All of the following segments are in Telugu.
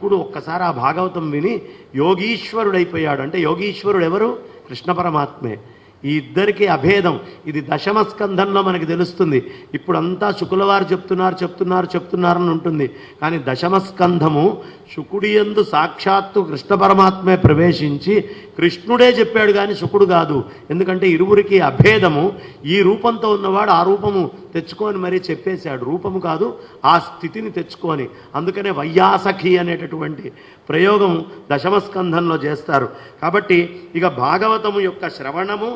శుకుడు ఒక్కసారి ఆ భాగవతం విని యోగీశ్వరుడైపోయాడు. అంటే యోగీశ్వరుడు ఎవరు? కృష్ణ పరమాత్మే. ఈ ఇద్దరికి అభేదం ఇది దశమ స్కంధంలో మనకి తెలుస్తుంది. ఇప్పుడంతా శుకులవారు చెప్తున్నారని ఉంటుంది. కానీ దశమ స్కంధము శుకుడి యందు సాక్షాత్తు కృష్ణ పరమాత్మే ప్రవేశించి కృష్ణుడే చెప్పాడు కానీ శుకుడు కాదు. ఎందుకంటే ఇరువురికి అభేదము. ఈ రూపంతో ఉన్నవాడు ఆ రూపము తెచ్చుకొని మరీ చెప్పేశాడు. రూపము కాదు, ఆ స్థితిని తెచ్చుకొని. అందుకనే వైయాసఖి అనేటటువంటి ప్రయోగం దశమస్కంధంలో చేస్తారు. కాబట్టి ఇక భాగవతము యొక్క శ్రవణము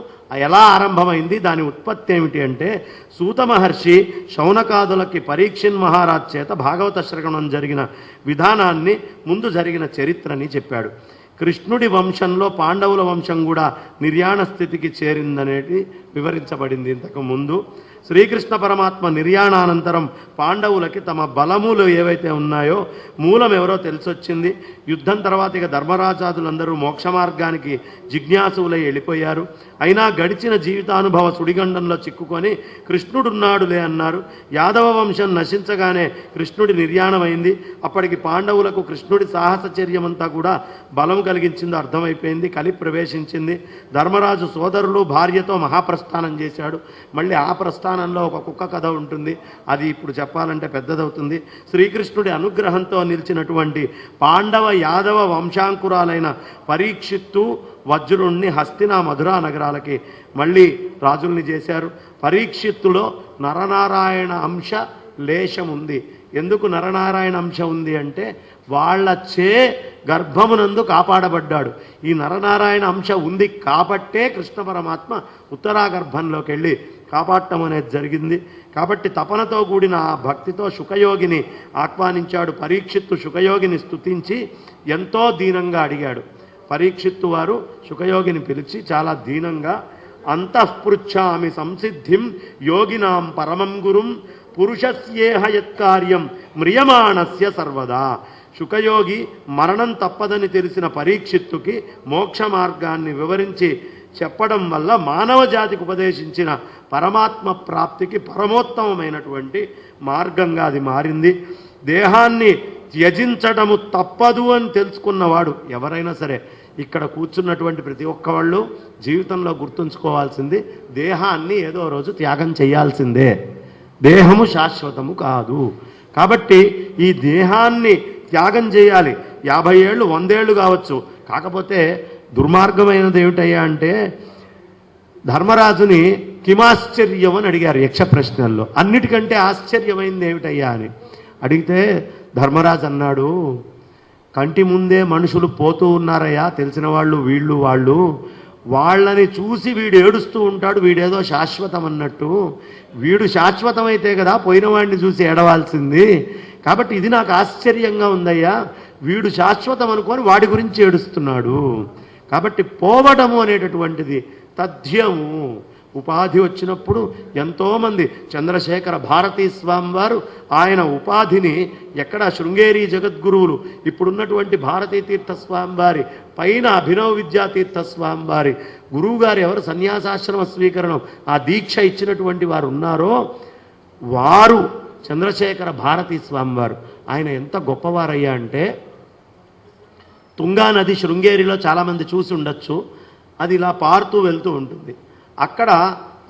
ఎలా ఆరంభమైంది, దాని ఉత్పత్తి ఏమిటి అంటే సూత మహర్షి శౌనకాదులకి పరీక్షిన్ మహారాజ్ చేత భాగవత శ్రవణం జరిగిన విధానాన్ని, ముందు జరిగిన చరిత్రని చెప్పాడు. కృష్ణుడి వంశంలో పాండవుల వంశం కూడా నిర్యాణ స్థితికి చేరిందనేది వివరించబడింది ఇంతకు ముందు. శ్రీకృష్ణ పరమాత్మ నిర్యాణానంతరం పాండవులకి తమ బలములు ఏవైతే ఉన్నాయో మూలం ఎవరో తెలిసొచ్చింది. యుద్ధం తర్వాత ఇక ధర్మరాజాదులందరూ మోక్ష మార్గానికి జిజ్ఞాసులై వెళ్ళిపోయారు. అయినా గడిచిన జీవితానుభవ సుడిగండంలో చిక్కుకొని కృష్ణుడున్నాడులే అన్నారు. యాదవ వంశం నశించగానే కృష్ణుడి నిర్యాణమైంది. అప్పటికి పాండవులకు కృష్ణుడి సాహసచర్యమంతా కూడా బలం కలిగించిందో అర్థమైపోయింది. కలి ప్రవేశించింది. ధర్మరాజు సోదరులు భార్యతో మహాప్రస్థానం చేశాడు. మళ్ళీ ఆ ప్రస్థానంలో ఒక కుక్క కథ ఉంటుంది. అది ఇప్పుడు చెప్పాలంటే పెద్దదవుతుంది. శ్రీకృష్ణుడి అనుగ్రహంతో నిలిచినటువంటి పాండవ యాదవ వంశాంకురాలైన పరీక్షిత్తు వజ్రుణ్ణి హస్తినా మధురా నగరాలకి మళ్ళీ రాజుల్ని చేశారు. పరీక్షిత్తులో నరనారాయణ అంశ లేశం ఉంది. ఎందుకు నరనారాయణ అంశం ఉంది అంటే వాళ్ళచే గర్భమునందు కాపాడబడ్డాడు. ఈ నరనారాయణ అంశ ఉంది కాబట్టే కృష్ణ పరమాత్మ ఉత్తరాగర్భంలోకి వెళ్ళి కాపాడటం అనేది జరిగింది. కాబట్టి తపనతో కూడిన ఆ భక్తితో శుకయోగిని ఆహ్వానించాడు. పరీక్షిత్తు శుకయోగిని స్తుతించి ఎంతో దీనంగా అడిగాడు. పరీక్షిత్తు వారు శుకయోగిని పిలిచి చాలా దీనంగా అంతఃపృచ్ఛామి సంసిద్ధిం యోగినాం పరమం గురుం పురుషస్యేహ యత్కార్యం మ్రియమాణస్య సర్వదా. శుకయోగి మరణం తప్పదని తెలిసిన పరీక్షిత్తుకి మోక్ష మార్గాన్ని వివరించి చెప్పడం వల్ల మానవ జాతికి ఉపదేశించిన పరమాత్మ ప్రాప్తికి పరమోత్తమమైనటువంటి మార్గంగా అది మారింది. దేహాన్ని త్యజించడము తప్పదు అని తెలుసుకున్నవాడు ఎవరైనా సరే, ఇక్కడ కూర్చున్నటువంటి ప్రతి ఒక్కవాళ్ళు జీవితంలో గుర్తుంచుకోవాల్సింది దేహాన్ని ఏదో రోజు త్యాగం చేయాల్సిందే. దేహము శాశ్వతము కాదు. కాబట్టి ఈ దేహాన్ని త్యాగం చేయాలి. 50 ఏళ్ళు 100 ఏళ్ళు కావచ్చు. కాకపోతే దుర్మార్గమైనది ఏమిటయ్యా అంటే ధర్మరాజుని కిమాశ్చర్యం అని అడిగారు యక్ష ప్రశ్నల్లో. అన్నిటికంటే ఆశ్చర్యమైంది ఏమిటయ్యా అని అడిగితే ధర్మరాజు అన్నాడు, కంటి ముందే మనుషులు పోతూ ఉన్నారయ్యా, తెలిసిన వాళ్ళు వీళ్ళు వాళ్ళు, వాళ్ళని చూసి వీడు ఏడుస్తూ ఉంటాడు, వీడేదో శాశ్వతం అన్నట్టు. వీడు శాశ్వతమైతే కదా పోయిన వాడిని చూసి ఏడవాల్సింది. కాబట్టి ఇది నాకు ఆశ్చర్యంగా ఉందయ్యా, వీడు శాశ్వతం అనుకొని వాడి గురించి ఏడుస్తున్నాడు. కాబట్టి పోవడము అనేటటువంటిది తథ్యము. ఉపాధి వచ్చినప్పుడు ఎంతోమంది చంద్రశేఖర భారతీ స్వామి వారు ఆయన ఉపాధిని ఎక్కడ శృంగేరి జగద్గురువులు ఇప్పుడున్నటువంటి భారతీ తీర్థస్వామి వారి పైన అభినవ విద్యాతీర్థ స్వామి వారి గురువుగారు ఎవరు సన్యాసాశ్రమ స్వీకరణం ఆ దీక్ష ఇచ్చినటువంటి వారు ఉన్నారో వారు చంద్రశేఖర భారతీ స్వామి వారు. ఆయన ఎంత గొప్పవారయ్యా అంటే తుంగా నది శృంగేరిలో చాలామంది చూసి ఉండొచ్చు. అది ఇలా పారుతూ వెళ్తూ ఉంటుంది. అక్కడ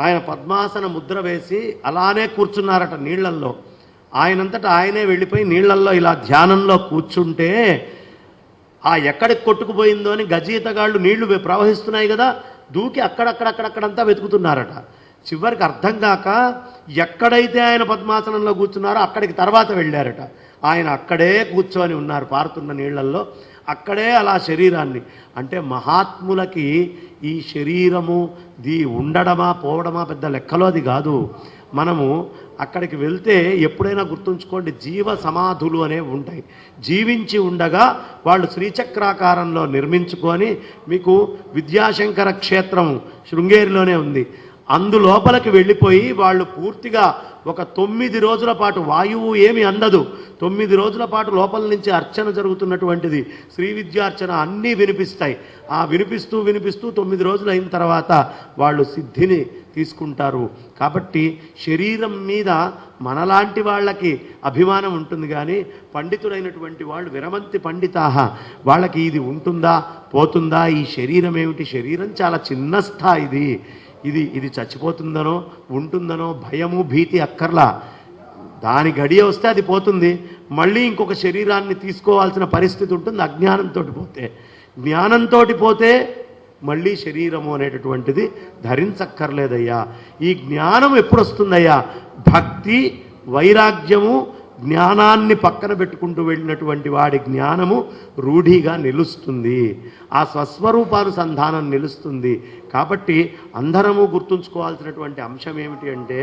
ఆయన పద్మాసన ముద్ర వేసి అలానే కూర్చున్నారట నీళ్లల్లో. ఆయనంతటా ఆయనే వెళ్ళిపోయి నీళ్లల్లో ఇలా ధ్యానంలో కూర్చుంటే ఆ ఎక్కడికి కొట్టుకుపోయిందో అని గజీతగాళ్ళు నీళ్లు ప్రవహిస్తున్నాయి కదా, దూకి అక్కడక్కడక్కడక్కడంతా వెతుకుతున్నారట. చివరికి అర్థం కాక ఎక్కడైతే ఆయన పద్మాసనంలో కూర్చున్నారో అక్కడికి తర్వాత వెళ్ళారట. ఆయన అక్కడే కూర్చొని ఉన్నారు పారుతున్న నీళ్లల్లో. అక్కడే అలా శరీరాన్ని అంటే మహాత్ములకి ఈ శరీరము ఉండడమా పోవడమా పెద్ద లెక్కలో అది కాదు. మనము అక్కడికి వెళ్తే ఎప్పుడైనా గుర్తుంచుకోండి, జీవ సమాధులు అనేవి ఉంటాయి. జీవించి ఉండగా వాళ్ళు శ్రీచక్రాకారంలో నిర్మించుకొని, మీకు విద్యాశంకర క్షేత్రం శృంగేరిలోనే ఉంది, అందులోపలికి వెళ్ళిపోయి వాళ్ళు పూర్తిగా ఒక 9 రోజుల పాటు వాయువు ఏమి అందదు, 9 రోజుల పాటు లోపల నుంచి అర్చన జరుగుతున్నటువంటిది. శ్రీ విద్యార్చన అన్నీ వినిపిస్తాయి. ఆ వినిపిస్తూ 9 రోజులు అయిన తర్వాత వాళ్ళు సిద్ధిని తీసుకుంటారు. కాబట్టి శరీరం మీద మనలాంటి వాళ్ళకి అభిమానం ఉంటుంది, కానీ పండితులైనటువంటి వాళ్ళు విరమంతి పండితాహ, వాళ్ళకి ఇది ఉంటుందా పోతుందా, ఈ శరీరం ఏమిటి, శరీరం చాలా చిన్న స్థాయిది, ఇది చచ్చిపోతుందనో ఉంటుందనో భయము భీతి అక్కర్లా, దాని గడియ వస్తే అది పోతుంది, మళ్ళీ ఇంకొక శరీరాన్ని తీసుకోవాల్సిన పరిస్థితి ఉంటుంది అజ్ఞానంతో పోతే. జ్ఞానంతో పోతే మళ్ళీ శరీరము అనేటటువంటిది ధరించక్కర్లేదయ్యా. ఈ జ్ఞానం ఎప్పుడు వస్తుందయ్యా? భక్తి వైరాగ్యము జ్ఞానాన్ని పక్కన పెట్టుకుంటూ వెళ్ళినటువంటి వాడి జ్ఞానము రూఢిగా నిలుస్తుంది, ఆ స్వస్వరూపానుసంధానం నిలుస్తుంది. కాబట్టి అందరము గుర్తుంచుకోవాల్సినటువంటి అంశం ఏమిటి అంటే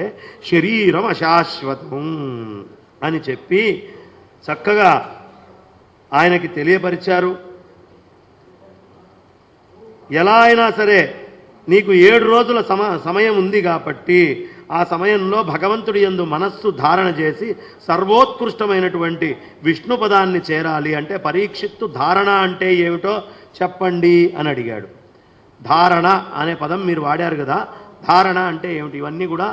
శరీరం అశాశ్వతం అని చెప్పి చక్కగా ఆయనకి తెలియపరిచారు. ఎలా అయినా సరే నీకు 7 రోజుల సమయం ఉంది కాబట్టి ఆ సమయంలో భగవంతుడి యందు మనస్సు ధారణ చేసి సర్వోత్కృష్టమైనటువంటి విష్ణు పదాన్ని చేరాలి అంటే పరీక్షిత్తు ధారణ అంటే ఏమిటో చెప్పండి అని అడిగాడు. ధారణ అనే పదం మీరు వాడారు కదా, ధారణ అంటే ఏమిటి? ఇవన్నీ కూడా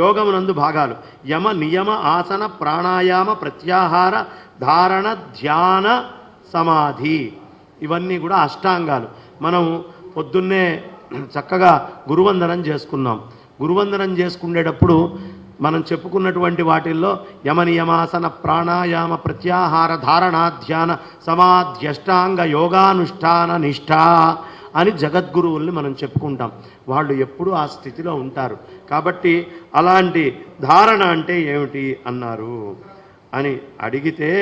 యోగమునందు భాగాలు. యమ నియమ ఆసన ప్రాణాయామ ప్రత్యాహార ధారణ ధ్యాన సమాధి, ఇవన్నీ కూడా అష్టాంగాలు. మనం పొద్దున్నే చక్కగా గురువందనం చేసుకున్నాం. గురువందనం చేసుకునేటప్పుడు మనం చెప్పుకున్నటువంటి వాటిల్లో యమ నియమాసన ప్రాణాయామ ప్రత్యాహార ధారణ ధ్యాన సమాధ్యష్టాంగ యోగానుష్ఠాన నిష్ఠ అని జగద్గురువుల్ని మనం చెప్పుకుంటాం. వాళ్ళు ఎప్పుడూ ఆ స్థితిలో ఉంటారు. కాబట్టి అలాంటి ధారణ అంటే ఏమిటి అన్నారు అని అడిగితే,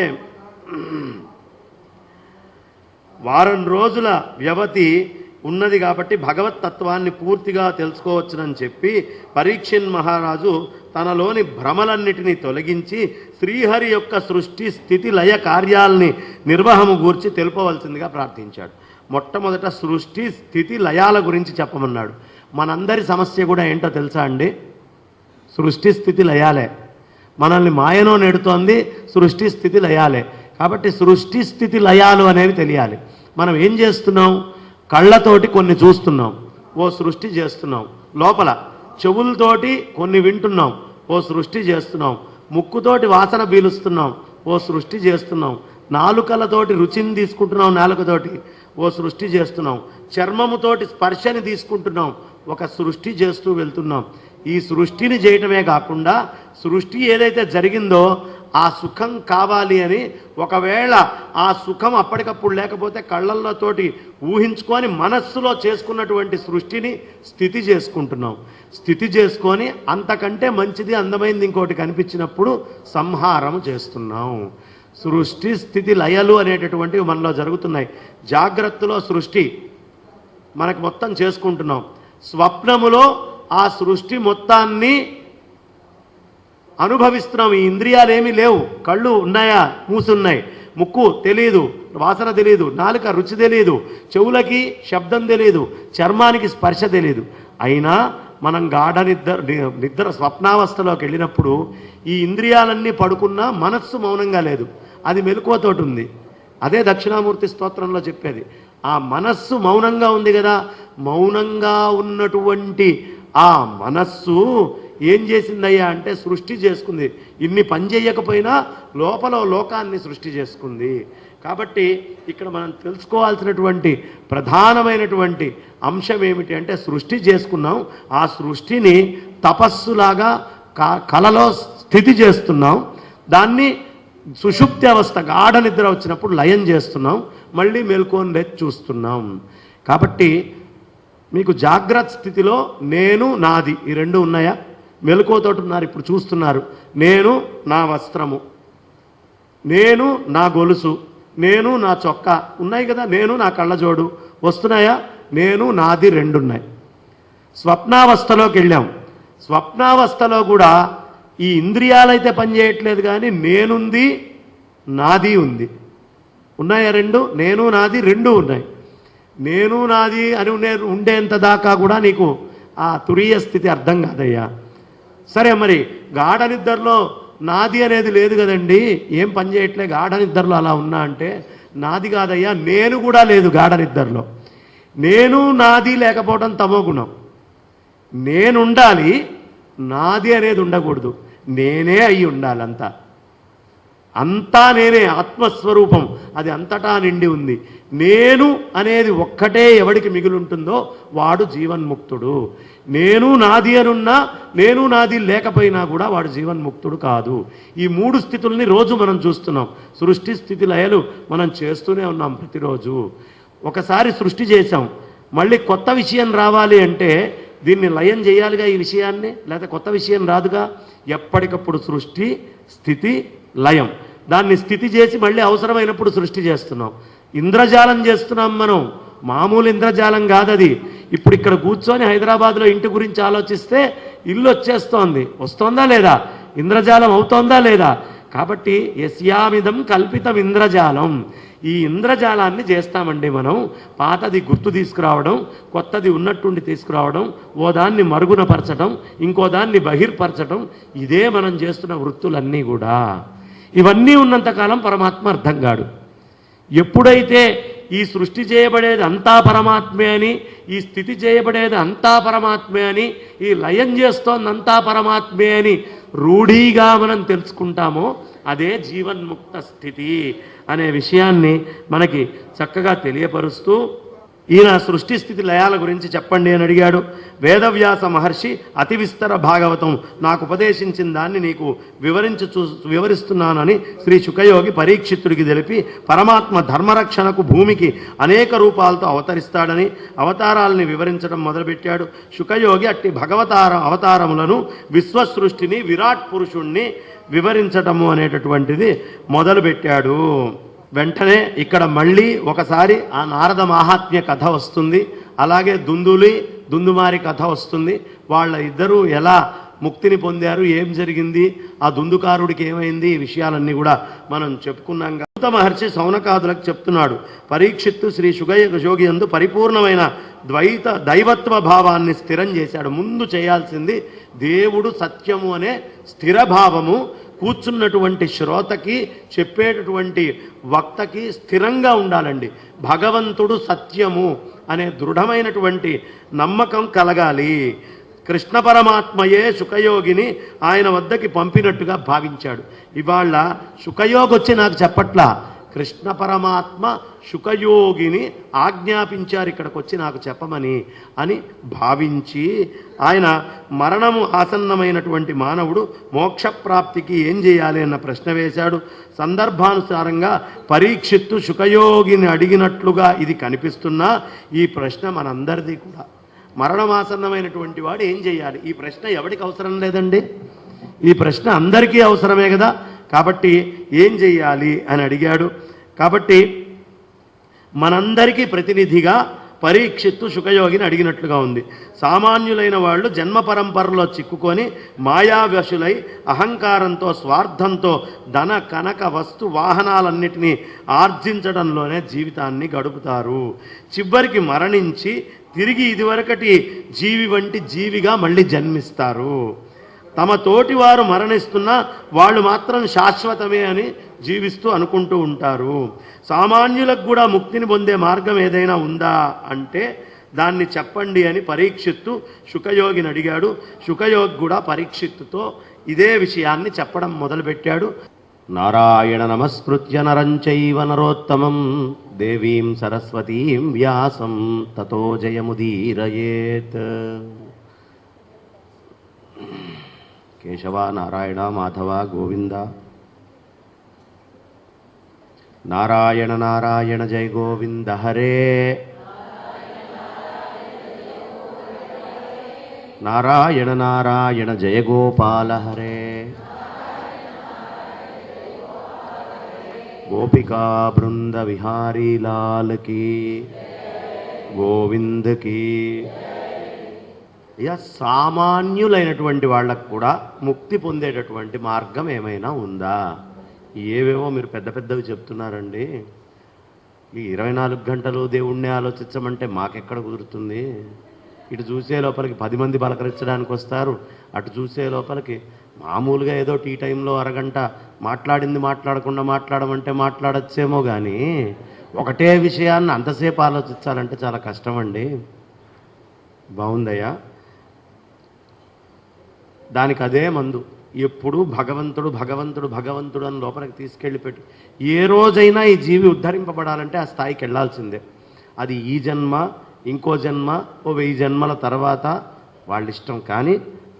వారం రోజుల వ్యవధి ఉన్నది కాబట్టి భగవత్ తత్వాన్ని పూర్తిగా తెలుసుకోవచ్చునని చెప్పి పరీక్షిన్ మహారాజు తనలోని భ్రమలన్నిటినీ తొలగించి శ్రీహరి యొక్క సృష్టి స్థితి లయ కార్యాలని నిర్వహము గూర్చి తెలుపవలసిందిగా ప్రార్థించాడు. మొట్టమొదట సృష్టి స్థితి లయాల గురించి చెప్పమన్నాడు. మనందరి సమస్య కూడా ఏంటో తెలుసా అండి? సృష్టి స్థితి లయాలే. మనల్ని మాయనో నెడుతోంది సృష్టి స్థితి లయాలే. కాబట్టి సృష్టి స్థితి లయాలు అనేవి తెలియాలి. మనం ఏం చేస్తున్నాం? కళ్ళతోటి కొన్ని చూస్తున్నాం, ఓ సృష్టి చేస్తున్నాం. లోపల చెవులతోటి కొన్ని వింటున్నాం, ఓ సృష్టి చేస్తున్నాం. ముక్కుతోటి వాసన పీలుస్తున్నాం, ఓ సృష్టి చేస్తున్నాం. నాలుకలతోటి రుచిని తీసుకుంటున్నాం, నాలుకతోటి ఓ సృష్టి చేస్తున్నాం. చర్మముతోటి స్పర్శని తీసుకుంటున్నాం, ఒక సృష్టి చేస్తూ వెళ్తున్నాం. ఈ సృష్టిని చేయటమే కాకుండా సృష్టి ఏదైతే జరిగిందో ఆ సుఖం కావాలి అని ఒకవేళ ఆ సుఖం అప్పటికప్పుడు లేకపోతే కళ్ళల్లోతోటి ఊహించుకొని మనస్సులో చేసుకున్నటువంటి సృష్టిని స్థితి చేసుకుంటున్నాం. స్థితి చేసుకొని అంతకంటే మంచిది అందమైంది ఇంకోటి కనిపించినప్పుడు సంహారం చేస్తున్నాం. సృష్టి స్థితి లయలు అనేటటువంటివి మనలో జరుగుతున్నాయి. జాగ్రత్తలో సృష్టి మనకు మొత్తం చేసుకుంటున్నాం. స్వప్నములో ఆ సృష్టి మొత్తాన్ని అనుభవిస్తున్నాం. ఈ ఇంద్రియాలు ఏమీ లేవు. కళ్ళు ఉన్నాయా? మూసున్నాయి. ముక్కు తెలియదు, వాసన తెలియదు, నాలుక రుచి తెలియదు, చెవులకి శబ్దం తెలియదు, చర్మానికి స్పర్శ తెలియదు. అయినా మనం గాఢ నిద్ర స్వప్నావస్థలోకి వెళ్ళినప్పుడు ఈ ఇంద్రియాలన్నీ పడుకున్నా మనస్సు మౌనంగా లేదు, అది మెలకువతోటి ఉంది. అదే దక్షిణామూర్తి స్తోత్రంలో చెప్పేది. ఆ మనస్సు మౌనంగా ఉంది కదా, మౌనంగా ఉన్నటువంటి ఆ మనస్సు ఏం చేసిందయ్యా అంటే సృష్టి చేసుకుంది. ఇన్ని పని చేయకపోయినా లోపల లోకాన్ని సృష్టి చేసుకుంది. కాబట్టి ఇక్కడ మనం తెలుసుకోవాల్సినటువంటి ప్రధానమైనటువంటి అంశం ఏమిటి అంటే సృష్టి చేసుకున్నాం, ఆ సృష్టిని తపస్సులాగా కలలో స్థితి చేస్తున్నాం, దాన్ని సుషుప్తి అవస్థ గాఢ నిద్ర వచ్చినప్పుడు లయం చేస్తున్నాం, మళ్ళీ మెలుకొని లేచి చూస్తున్నాం. కాబట్టి మీకు జాగ్రత్త స్థితిలో నేను నాది ఈ రెండు ఉన్నాయా? మెలకువతోటి ఉన్నారు, ఇప్పుడు చూస్తున్నారు. నేను నా వస్త్రము, నేను నా గొలుసు, నేను నా చొక్కా ఉన్నాయి కదా, నేను నా కళ్ళజోడు వస్తున్నాయా? నేను నాది రెండు ఉన్నాయి. స్వప్నావస్థలోకి వెళ్ళాం. స్వప్నావస్థలో కూడా ఈ ఇంద్రియాలైతే పనిచేయట్లేదు, కానీ నేనుంది నాది ఉంది. ఉన్నాయా? రెండు. నేను నాది రెండు ఉన్నాయి. నేను నాది అని ఉండేంత దాకా కూడా నీకు ఆ తురీయ స్థితి అర్థం కాదయ్యా. సరే, మరి గాఢ నిద్రలో నాది అనేది లేదు కదండి, ఏం పని చేయట్లే, గాఢ నిద్రలో అలా ఉన్నా అంటే నాది కాదయ్యా, నేను కూడా లేదు గాఢ నిద్రలో. నేను నాది లేకపోవడం తమో గుణం. నేనుండాలి, నాది అనేది ఉండకూడదు. నేనే అయి ఉండాలి. అంతా నేనే, ఆత్మస్వరూపం అది అంతటా నిండి ఉంది. నేను అనేది ఒక్కటే ఎవడికి మిగిలి ఉంటుందో వాడు జీవన్ముక్తుడు. నేను నాది అనున్నా, నేను నాది లేకపోయినా కూడా వాడు జీవన్ముక్తుడు కాదు. ఈ 3 స్థితుల్ని రోజు మనం చూస్తున్నాం. సృష్టి స్థితి లయలు మనం చేస్తూనే ఉన్నాం ప్రతిరోజు. ఒకసారి సృష్టి చేశాం, మళ్ళీ కొత్త విషయం రావాలి అంటే దీన్ని లయం చేయాలిగా ఈ విషయాన్ని, లేకపోతే కొత్త విషయం రాదుగా. ఎప్పటికప్పుడు సృష్టి, స్థితి, లయం. దాన్ని స్థితి చేసి మళ్ళీ అవసరమైనప్పుడు సృష్టి చేస్తున్నాం. ఇంద్రజాలం చేస్తున్నాం మనం, మామూలు ఇంద్రజాలం కాదది. ఇప్పుడు ఇక్కడ కూర్చొని హైదరాబాద్లో ఇంటి గురించి ఆలోచిస్తే ఇల్లు వచ్చేస్తోంది, వస్తోందా లేదా? ఇంద్రజాలం అవుతోందా లేదా? కాబట్టి యస్యామిదం కల్పితం ఇంద్రజాలం. ఈ ఇంద్రజాలాన్ని చేస్తామండి మనం. పాతది గుర్తు తీసుకురావడం, కొత్తది ఉన్నట్టుండి తీసుకురావడం, ఓ దాన్ని మరుగునపరచడం, ఇంకో దాన్ని బహిర్పరచడం, ఇదే మనం చేస్తున్న వృత్తులన్నీ కూడా. ఇవన్నీ ఉన్నంతకాలం పరమాత్మ అర్థం కాడు. ఎప్పుడైతే ఈ సృష్టి చేయబడేది అంతా పరమాత్మే అని, ఈ స్థితి చేయబడేది అంతా పరమాత్మే అని, ఈ లయం చేస్తోంది అంతా పరమాత్మే అని రూఢీగా మనం తెలుసుకుంటామో అదే జీవన్ముక్త స్థితి అనే విషయాన్ని మనకి చక్కగా తెలియపరుస్తూ, ఈయన సృష్టి స్థితి లయాల గురించి చెప్పండి అని అడిగాడు. వేదవ్యాస మహర్షి అతి విస్తర భాగవతం నాకు ఉపదేశించిన దాన్ని నీకు వివరిస్తున్నానని శ్రీ శుకయోగి పరీక్షితుడికి తెలిపి, పరమాత్మ ధర్మరక్షణకు భూమికి అనేక రూపాలతో అవతరిస్తాడని అవతారాలని వివరించడం మొదలుపెట్టాడు. శుకయోగి అట్టి అవతారములను, విశ్వసృష్టిని, విరాట్ పురుషుణ్ణి వివరించటము అనేటటువంటిది మొదలుపెట్టాడు. వెంటనే ఇక్కడ మళ్ళీ ఒకసారి ఆ నారద మహాత్మ్య కథ వస్తుంది, అలాగే దుందుమారి కథ వస్తుంది. వాళ్ళ ఇద్దరూ ఎలా ముక్తిని పొందారు, ఏం జరిగింది, ఆ దుందుకారుడికి ఏమైంది, ఈ విషయాలన్నీ కూడా మనం చెప్పుకున్నాం. గౌతమ మహర్షి సౌనకాదులకు చెప్తున్నాడు, పరీక్షిత్తు శ్రీ శుకయోగి యందు పరిపూర్ణమైన దైవత్వ భావాన్ని స్థిరం చేశాడు. ముందు చేయాల్సింది దేవుడు సత్యము అనే స్థిర భావము కూర్చున్నటువంటి శ్రోతకి, చెప్పేటటువంటి వక్తకి స్థిరంగా ఉండాలండి. భగవంతుడు సత్యము అనే దృఢమైనటువంటి నమ్మకం కలగాలి. కృష్ణ పరమాత్మయే శుకయోగిని ఆయన వద్దకి పంపినట్టుగా భావించాడు. ఇవాళ శుకయోగి వచ్చి నాకు చెప్పట్లా, కృష్ణ పరమాత్మ శుకయోగిని ఆజ్ఞాపించారు ఇక్కడికి వచ్చి నాకు చెప్పమని అని భావించి, ఆయన మరణము ఆసన్నమైనటువంటి మానవుడు మోక్షప్రాప్తికి ఏం చేయాలి అన్న ప్రశ్న వేశాడు. సందర్భానుసారంగా పరీక్షిత్తు శుకయోగిని అడిగినట్లుగా ఇది కనిపిస్తున్నా ఈ ప్రశ్న మనందరిది కూడా. మరణమాసన్నమైనటువంటి వాడు ఏం చేయాలి? ఈ ప్రశ్న ఎవరికి అవసరం లేదండి, ఈ ప్రశ్న అందరికీ అవసరమే కదా. కాబట్టి ఏం చెయ్యాలి అని అడిగాడు. కాబట్టి మనందరికీ ప్రతినిధిగా పరీక్షిత్తు శుకయోగిని అడిగినట్లుగా ఉంది. సామాన్యులైన వాళ్ళు జన్మ పరంపరలో చిక్కుకొని మాయావశులై అహంకారంతో, స్వార్థంతో ధన కనక వస్తు వాహనాలన్నిటినీ ఆర్జించడంలోనే జీవితాన్ని గడుపుతారు. చివరికి మరణించి తిరిగి ఇదివరకటి జీవి వంటి జీవిగా మళ్ళీ జన్మిస్తారు. తమ తోటి వారు మరణిస్తున్నా వాళ్ళు మాత్రం శాశ్వతమే అని జీవిస్తూ అనుకుంటూ ఉంటారు. సామాన్యులకు కూడా ముక్తిని పొందే మార్గం ఏదైనా ఉందా అంటే దాన్ని చెప్పండి అని పరీక్షిత్తు శుకయోగిని అడిగాడు. శుకయోగి కూడా పరీక్షిత్తుతో ఇదే విషయాన్ని చెప్పడం మొదలుపెట్టాడు. నారాయణ నమస్కృత్య నరం చైవ నరోత్తమం దేవీం సరస్వతీం వ్యాసం తతో జయముదీరయేత్. కేశవ, నారాయణ, మాధవ, గోవింద. నారాయణ నారాయణ జయ గోవింద హరే. నారాయణ నారాయణ జయ గోపాల హరే. గోపికా బృంద విహారీ లాల్ కీ, గోవింద్ కీ. ఇక సామాన్యులైనటువంటి వాళ్ళకు కూడా ముక్తి పొందేటటువంటి మార్గం ఏమైనా ఉందా? ఏవేవో మీరు పెద్ద పెద్దవి చెప్తున్నారండి. ఈ 24 గంటలు దేవుణ్ణి ఆలోచించమంటే మాకెక్కడ కుదురుతుంది? ఇటు చూసే లోపలికి 10 మంది పలకరించడానికి వస్తారు, అటు చూసే లోపలికి మామూలుగా ఏదో టీ టైంలో అరగంట మాట్లాడింది మాట్లాడకుండా మాట్లాడమంటే మాట్లాడచ్చేమో, కానీ ఒకటే విషయాన్ని అంతసేపు ఆలోచించాలంటే చాలా కష్టం అండి. బాగుందయ్యా. దానికి అదే మందు. ఎప్పుడు భగవంతుడు భగవంతుడు భగవంతుడు అని లోపలికి తీసుకెళ్ళి పెట్టు. ఏ రోజైనా ఈ జీవి ఉద్ధరింపబడాలంటే ఆ స్థాయికి వెళ్ళాల్సిందే. అది ఈ జన్మ, ఇంకో జన్మ, ఓ 1000 జన్మల తర్వాత వాళ్ళ ఇష్టం. కానీ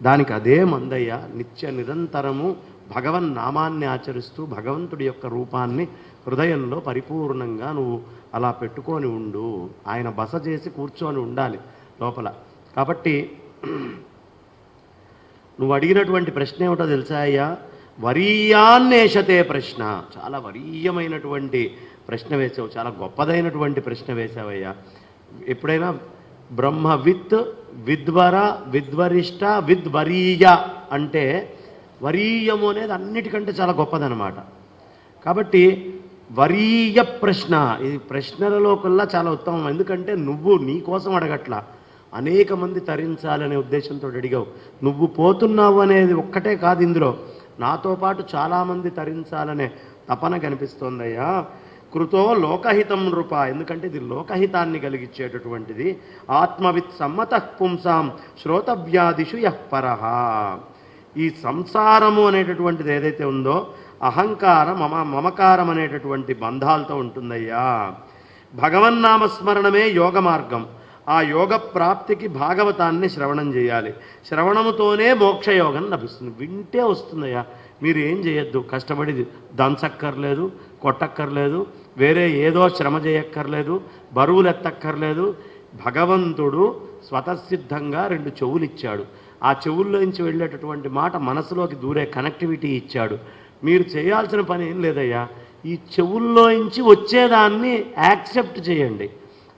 దానికి అదే మందయ్య. నిత్య నిరంతరము భగవన్ నామాన్ని ఆచరిస్తూ భగవంతుడి యొక్క రూపాన్ని హృదయంలో పరిపూర్ణంగా నువ్వు అలా పెట్టుకొని ఉండు. ఆయన బస చేసి కూర్చొని ఉండాలి లోపల. కాబట్టి నువ్వు అడిగినటువంటి ప్రశ్న ఏమిటో తెలుసా అయ్యా? వరీయాన్నేషతే ప్రశ్న. చాలా వరీయమైనటువంటి ప్రశ్న వేసావు, చాలా గొప్పదైనటువంటి ప్రశ్న వేసావయ్యా. ఎప్పుడైనా బ్రహ్మవిత్, విద్వర, విద్వరిష్ట, విద్వరీయ అంటే వరీయము అనేది అన్నిటికంటే చాలా గొప్పదనమాట. కాబట్టి వరీయ ప్రశ్న, ఇది ప్రశ్నలలో కల్లా చాలా ఉత్తమం. ఎందుకంటే నువ్వు నీ కోసం అడగట్లా, అనేక మంది తరించాలనే ఉద్దేశంతో అడిగావు. నువ్వు పోతున్నావు అనేది ఒక్కటే కాదు, ఇందులో నాతో పాటు చాలామంది తరించాలనే తపన కనిపిస్తోందయ్యా. కృతో లోకహితం నృప, ఎందుకంటే ఇది లోకహితాన్ని కలిగించేటటువంటిది. ఆత్మవిత్ సమ్మత పుంసాం శ్రోతవ్యాదిషు యః పరః. ఈ సంసారము అనేటటువంటిది ఏదైతే ఉందో అహంకారం, మమకారం అనేటటువంటి బంధాలతో ఉంటుందయ్యా. భగవన్నామస్మరణమే యోగ మార్గం. ఆ యోగ ప్రాప్తికి భాగవతాన్ని శ్రవణం చేయాలి. శ్రవణముతోనే మోక్షయోగం లభిస్తుంది. వింటే వస్తుందయ్యా. మీరు ఏం చేయొద్దు, కష్టపడి దంచక్కర్లేదు, కొట్టక్కర్లేదు, వేరే ఏదో శ్రమ చేయక్కర్లేదు, బరువులు ఎత్తక్కర్లేదు. భగవంతుడు స్వతసిద్ధంగా 2 చెవులు ఇచ్చాడు. ఆ చెవుల్లోంచి వెళ్ళేటటువంటి మాట మనసులోకి దూరే కనెక్టివిటీ ఇచ్చాడు. మీరు చేయాల్సిన పని ఏం లేదయ్యా. ఈ చెవుల్లోంచి వచ్చేదాన్ని యాక్సెప్ట్ చేయండి,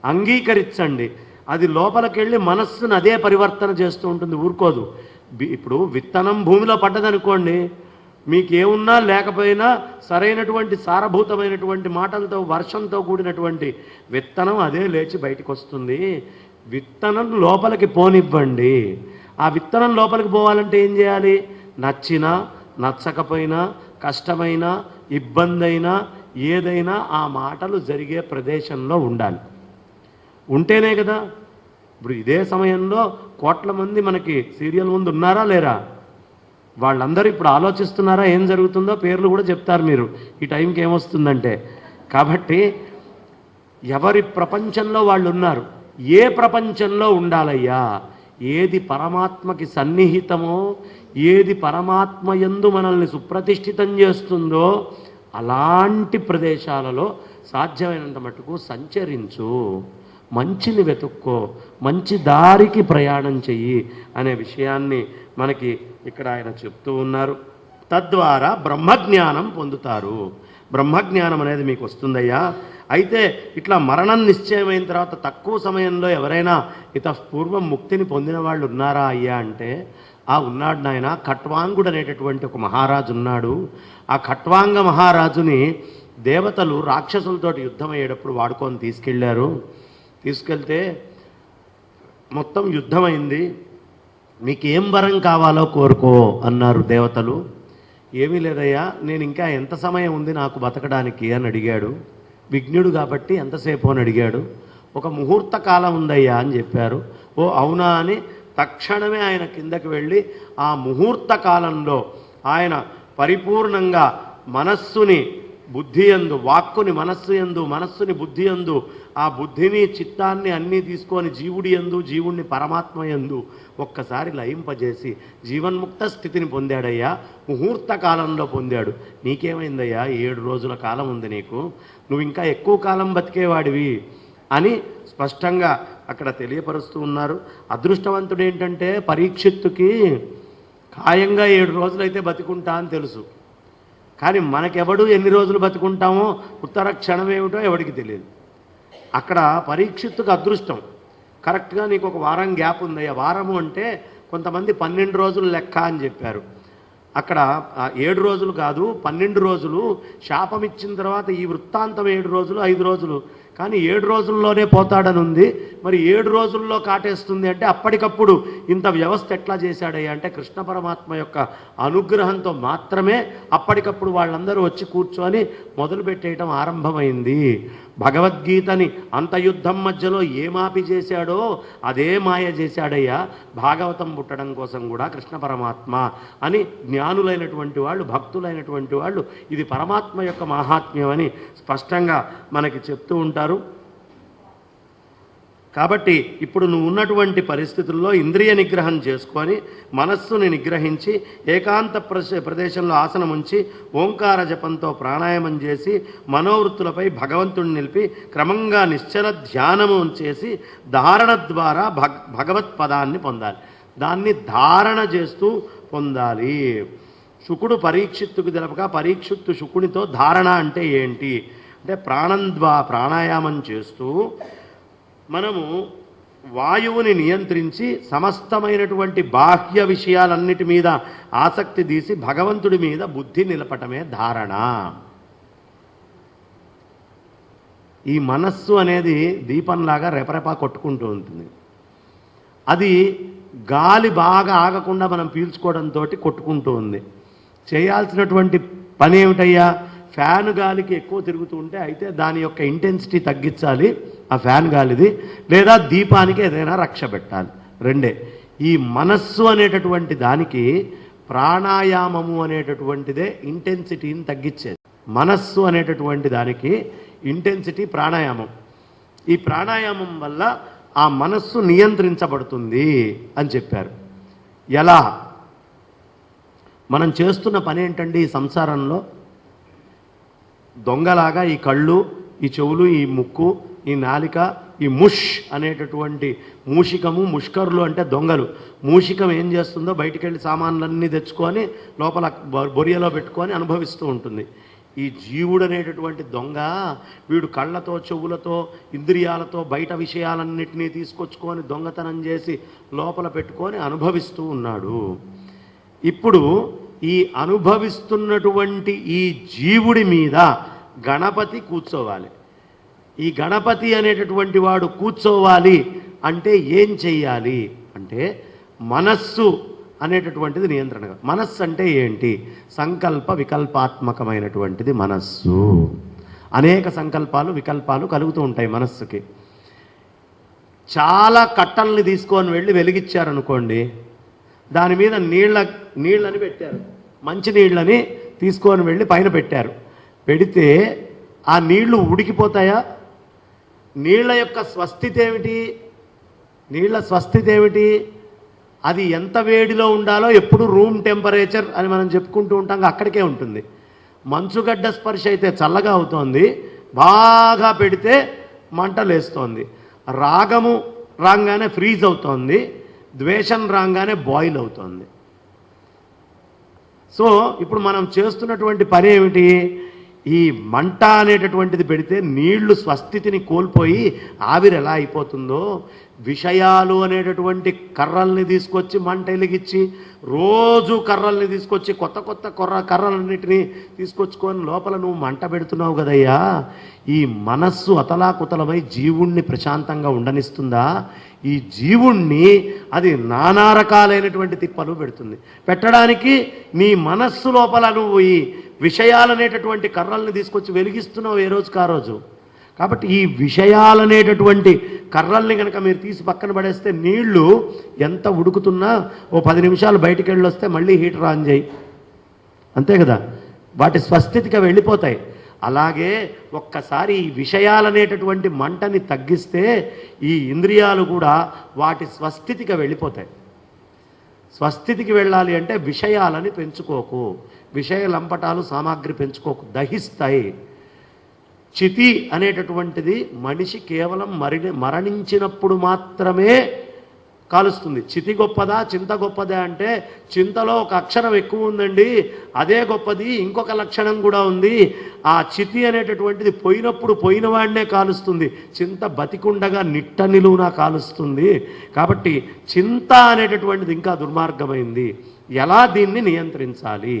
అంగీకరించండి. అది లోపలికి వెళ్ళి మనస్సును అదే పరివర్తన చేస్తూ ఉంటుంది, ఊరుకోదు. ఇప్పుడు విత్తనం భూమిలో పడ్డదనుకోండి, మీకేమున్నా లేకపోయినా సరైనటువంటి సారభూతమైనటువంటి మాటలతో వర్షంతో కూడినటువంటి విత్తనం అదే లేచి బయటకు వస్తుంది. విత్తనం లోపలికి పోనివ్వండి. ఆ విత్తనం లోపలికి పోవాలంటే ఏం చేయాలి? నచ్చినా నచ్చకపోయినా, కష్టమైనా ఇబ్బంది అయినా ఏదైనా ఆ మాటలు జరిగే ప్రదేశంలో ఉండాలి. ఉంటేనే కదా. ఇప్పుడు ఇదే సమయంలో కోట్ల మంది మనకి సీరియల్ ముందు ఉన్నారా లేరా? వాళ్ళందరూ ఇప్పుడు ఆలోచిస్తున్నారా ఏం జరుగుతుందో? పేర్లు కూడా చెప్తారు మీరు ఈ టైంకి ఏమొస్తుందంటే. కాబట్టి ఎవరి ప్రపంచంలో వాళ్ళు ఉన్నారు. ఏ ప్రపంచంలో ఉండాలయ్యా? ఏది పరమాత్మకి సన్నిహితమో, ఏది పరమాత్మ యందు మనల్ని సుప్రతిష్ఠితం చేస్తుందో అలాంటి ప్రదేశాలలో సాధ్యమైనంత మటుకు సంచరించు, మంచిని వెతుక్కో, మంచి దారికి ప్రయాణం చెయ్యి అనే విషయాన్ని మనకి ఇక్కడ ఆయన చెప్తూ ఉన్నారు. తద్వారా బ్రహ్మజ్ఞానం పొందుతారు. బ్రహ్మజ్ఞానం అనేది మీకు వస్తుందయ్యా. అయితే ఇట్లా మరణం నిశ్చయమైన తర్వాత తక్కువ సమయంలో ఎవరైనా పూర్వం ముక్తిని పొందిన వాళ్ళు ఉన్నారా అయ్యా అంటే, ఉన్నాడు నాయన. ఖట్వాంగుడు అనేటటువంటి ఒక మహారాజు ఉన్నాడు. ఆ ఖట్వాంగ మహారాజుని దేవతలు రాక్షసులతోటి యుద్ధం అయ్యేటప్పుడు వాడుకొని తీసుకెళ్లారు. తీసుకెళ్తే మొత్తం యుద్ధమైంది. మీకేం వరం కావాలో కోరుకో అన్నారు దేవతలు. ఏమీ లేదయ్యా, నేను ఇంకా ఎంత సమయం ఉంది నాకు బతకడానికి అని అడిగాడు. విఘ్నుడు కాబట్టి ఎంతసేపు అని అడిగాడు. ఒక ముహూర్త కాలం ఉందయ్యా అని చెప్పారు. ఓ అవునా అని తక్షణమే ఆయన కిందకి వెళ్ళి ఆ ముహూర్త కాలంలో ఆయన పరిపూర్ణంగా మనస్సుని బుద్ధి యందు, వాక్కుని మనస్సు యందు, మనస్సుని బుద్ధి యందు, ఆ బుద్ధిని చిత్తాన్ని అన్నీ తీసుకొని జీవుడి యందు, జీవుణ్ణి పరమాత్మ యందు ఒక్కసారి లయింపజేసి జీవన్ముక్త స్థితిని పొందాడయ్యా. ముహూర్త కాలంలో పొందాడు. నీకేమైందయ్యా? 7 రోజుల కాలం ఉంది నీకు, నువ్వు ఇంకా ఎక్కువ కాలం బతికేవాడివి అని స్పష్టంగా అక్కడ తెలియపరుస్తూ ఉన్నారు. అదృష్టవంతుడు ఏంటంటే పరీక్షిత్తుకి ఖాయంగా 7 రోజులైతే బతికుంటా అని తెలుసు. కానీ మనకెవడు ఎన్ని రోజులు బతుకుంటామో ఉత్తర క్షణం ఏమిటో ఎవడికి తెలియదు. అక్కడ పరీక్షిత్తుకు అదృష్టం. కరెక్ట్గా నీకు ఒక వారం గ్యాప్ ఉంది. ఆ వారము అంటే కొంతమంది 12 రోజులు లెక్క అని చెప్పారు. అక్కడ 7 రోజులు కాదు 12 రోజులు. శాపం ఇచ్చిన తర్వాత ఈ వృత్తాంతం 7 రోజులు 5 రోజులు. కానీ 7 రోజుల్లోనే పోతాడని ఉంది. మరి 7 రోజుల్లో కాటేస్తుంది అంటే అప్పటికప్పుడు ఇంత వ్యవస్థ ఎట్లా చేశాడయ్యా అంటే కృష్ణ పరమాత్మ యొక్క అనుగ్రహంతో మాత్రమే అప్పటికప్పుడు వాళ్ళందరూ వచ్చి కూర్చొని మొదలుపెట్టేయటం ఆరంభమైంది. భగవద్గీతని అంత యుద్ధం మధ్యలో ఏమాపి చేశాడో అదే మాయ చేశాడయ్యా భాగవతం పుట్టడం కోసం కూడా కృష్ణ పరమాత్మ అని జ్ఞానులైనటువంటి వాళ్ళు, భక్తులైనటువంటి వాళ్ళు ఇది పరమాత్మ యొక్క మహాత్మ్యం అని స్పష్టంగా మనకి చెప్తూ ఉంటారు. కాబట్టి ఇప్పుడు నువ్వు ఉన్నటువంటి పరిస్థితుల్లో ఇంద్రియ నిగ్రహం చేసుకొని మనస్సుని నిగ్రహించి ఏకాంత ప్రదేశంలో ఆసనం ఉంచి ఓంకార జపంతో ప్రాణాయామం చేసి మనోవృత్తులపై భగవంతుడిని నిలిపి క్రమంగా నిశ్చల ధ్యానము చేసి ధారణ ద్వారా భగవత్ పదాన్ని పొందాలి. దాన్ని ధారణ చేస్తూ పొందాలి. శుకుడు పరీక్షిత్తుకు తెలపగా పరీక్షిత్తు శుకునితో ధారణ అంటే ఏంటి అంటే ప్రాణాయామం చేస్తూ మనము వాయువుని నియంత్రించి సమస్తమైనటువంటి బాహ్య విషయాలన్నిటి మీద ఆసక్తి తీసి భగవంతుడి మీద బుద్ధి నిలపటమే ధారణ. ఈ మనస్సు అనేది దీపంలాగా రెపరెపా కొట్టుకుంటూ ఉంటుంది. అది గాలి బాగా ఆగకుండా మనం పీల్చుకోవడంతో కొట్టుకుంటూ ఉంది. చేయాల్సినటువంటి పని ఏమిటయ్యా? ఫ్యాన్ గాలికి ఎక్కువ తిరుగుతూ ఉంటే అయితే దాని యొక్క ఇంటెన్సిటీ తగ్గించాలి ఆ ఫ్యాన్ గాలిది, లేదా దీపానికి ఏదైనా రక్ష పెట్టాలి. రెండే. ఈ మనస్సు అనేటటువంటి దానికి ప్రాణాయామము అనేటటువంటిదే ఇంటెన్సిటీని తగ్గించేది. మనస్సు అనేటటువంటి దానికి ఇంటెన్సిటీ ప్రాణాయామం. ఈ ప్రాణాయామం వల్ల ఆ మనస్సు నియంత్రించబడుతుంది అని చెప్పారు. ఎలా? మనం చేస్తున్న పని ఏంటండి ఈ సంసారంలో? దొంగలాగా ఈ కళ్ళు, ఈ చెవులు, ఈ ముక్కు, ఈ నాలిక, ఈ ముష్ అనేటటువంటి మూషికము, ముష్కరులు అంటే దొంగలు. మూషికం ఏం చేస్తుందో బయటికి వెళ్ళి సామాన్లన్నీ తెచ్చుకొని లోపల బొరియలో పెట్టుకొని అనుభవిస్తూ ఉంటుంది. ఈ జీవుడు అనేటటువంటి దొంగ వీడు కళ్ళతో, చెవులతో, ఇంద్రియాలతో బయట విషయాలన్నింటినీ తీసుకొచ్చుకొని దొంగతనం చేసి లోపల పెట్టుకొని అనుభవిస్తూ ఉన్నాడు. ఇప్పుడు ఈ అనుభవిస్తున్నటువంటి ఈ జీవుడి మీద గణపతి కూర్చోవాలి. ఈ గణపతి అనేటటువంటి వాడు కూర్చోవాలి అంటే ఏం చెయ్యాలి అంటే మనస్సు అనేటటువంటిది నియంత్రణగా. మనస్సు అంటే ఏంటి? సంకల్ప వికల్పాత్మకమైనటువంటిది మనస్సు. అనేక సంకల్పాలు వికల్పాలు కలుగుతూ ఉంటాయి మనస్సుకి. చాలా కట్టల్ని తీసుకొని వెళ్ళి వెలిగించారనుకోండి, దాని మీద నీళ్ళని పెట్టారు, మంచి నీళ్ళని తీసుకొని వెళ్ళి పైన పెట్టారు. పెడితే ఆ నీళ్లు ఉడికిపోతాయా? నీళ్ల యొక్క స్వస్థితి ఏమిటి? నీళ్ల స్వస్థితి ఏమిటి? అది ఎంత వేడిలో ఉండాలో ఎప్పుడు రూమ్ టెంపరేచర్ అని మనం చెప్పుకుంటూ ఉంటాం, అక్కడికే ఉంటుంది. మంచుగడ్డ స్పర్శ అయితే చల్లగా అవుతోంది, బాగా పెడితే మంటలేస్తోంది. రాగము రాగానే ఫ్రీజ్ అవుతోంది, ద్వేషం రాగానే బాయిల్ అవుతోంది. సో ఇప్పుడు మనం చేస్తున్నటువంటి పని ఏమిటి? ఈ మంట అనేటటువంటిది పెడితే నీళ్లు స్వస్థితిని కోల్పోయి ఆవిరి ఎలా అయిపోతుందో, విషయాలు అనేటటువంటి కర్రల్ని తీసుకొచ్చి మంట వెలిగించి రోజు కర్రల్ని తీసుకొచ్చి కొత్త కొత్త కర్రలన్నిటినీ తీసుకొచ్చుకొని లోపల నువ్వు మంట పెడుతున్నావు కదయ్యా. ఈ మనస్సు అతలాకుతలమై జీవుణ్ణి ప్రశాంతంగా ఉండనిస్తుందా? ఈ జీవుణ్ణి అది నానా రకాలైనటువంటి తిప్పలు పెడుతుంది. పెట్టడానికి నీ మనస్సు లోపల నువ్వు ఈ విషయాలనేటటువంటి కర్రల్ని తీసుకొచ్చి వెలిగిస్తున్నావు ఏ రోజుకి ఆ రోజు. కాబట్టి ఈ విషయాలనేటటువంటి కర్రల్ని కనుక మీరు తీసి పక్కన పడేస్తే నీళ్లు ఎంత ఉడుకుతున్నా ఓ 10 నిమిషాలు బయటికి వెళ్ళొస్తే మళ్ళీ హీటర్ ఆన్ చేయి, అంతే కదా, వాటి స్వస్థితిగా వెళ్ళిపోతాయి. అలాగే ఒక్కసారి ఈ విషయాలనేటటువంటి మంటని తగ్గిస్తే ఈ ఇంద్రియాలు కూడా వాటి స్వస్థితిగా వెళ్ళిపోతాయి. స్వస్థితికి వెళ్ళాలి అంటే విషయాలని పెంచుకోకు, విషయ లంపటాలు సామాగ్రి పెంచుకోకు, దహిస్తాయి. చితి అనేటటువంటిది మనిషి కేవలం మరణించినప్పుడు మాత్రమే కాలుస్తుంది. చితి గొప్పదా చింత గొప్పదా అంటే చింతలో ఒక అక్షరం ఎక్కువ ఉందండి, అదే గొప్పది. ఇంకొక లక్షణం కూడా ఉంది, ఆ చితి అనేటటువంటిది పోయినప్పుడు పోయిన వాడినే కాలుస్తుంది, చింత బతికుండగా నిట్ట నిలువునా కాలుస్తుంది. కాబట్టి చింత అనేటటువంటిది ఇంకా దుర్మార్గమైంది. ఎలా దీన్ని నియంత్రించాలి?